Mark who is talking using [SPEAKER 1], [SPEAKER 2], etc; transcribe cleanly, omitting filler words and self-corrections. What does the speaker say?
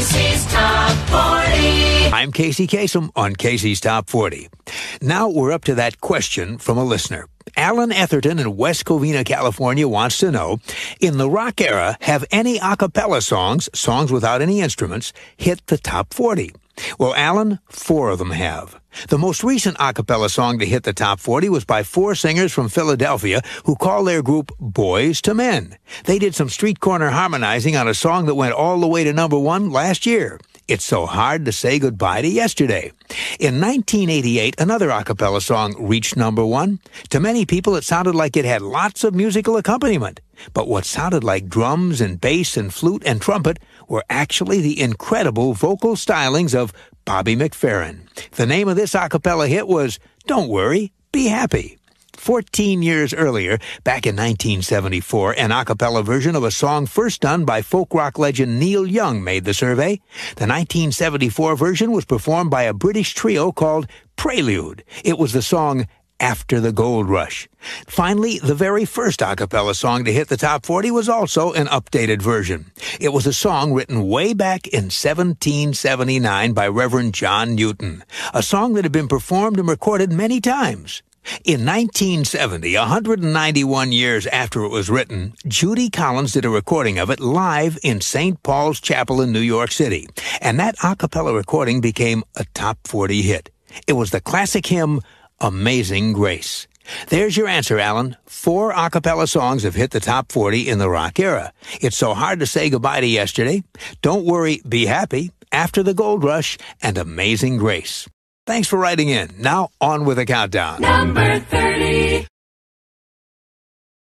[SPEAKER 1] Casey's Top 40.
[SPEAKER 2] I'm Casey Kasem on Casey's Top 40. Now we're up to that question from a listener. Alan Etherton in West Covina, California wants to know, in the rock era, have any a cappella songs without any instruments, hit the top 40? Well, Alan, 4 of them have. The most recent a cappella song to hit the top 40 was by 4 singers from Philadelphia who call their group Boys to Men. They did some street corner harmonizing on a song that went all the way to number 1 last year. It's So Hard to Say Goodbye to Yesterday. In 1988, another a cappella song reached number 1. To many people, it sounded like it had lots of musical accompaniment. But what sounded like drums and bass and flute and trumpet were actually the incredible vocal stylings of Bobby McFerrin. The name of this a cappella hit was Don't Worry, Be Happy. 14 years earlier, back in 1974, an a cappella version of a song first done by folk rock legend Neil Young made the survey. The 1974 version was performed by a British trio called Prelude. It was the song After the Gold Rush. Finally, the very first a cappella song to hit the top 40 was also an updated version. It was a song written way back in 1779 by Reverend John Newton, a song that had been performed and recorded many times. In 1970, 191 years after it was written, Judy Collins did a recording of it live in St. Paul's Chapel in New York City, and that a cappella recording became a top 40 hit. It was the classic hymn, Amazing Grace. There's your answer, Alan. 4 a cappella songs have hit the top 40 in the rock era. It's So Hard to Say Goodbye to Yesterday, Don't Worry, Be Happy, After the Gold Rush, and Amazing Grace. Thanks for writing in. Now, on with the countdown.
[SPEAKER 1] Number 30.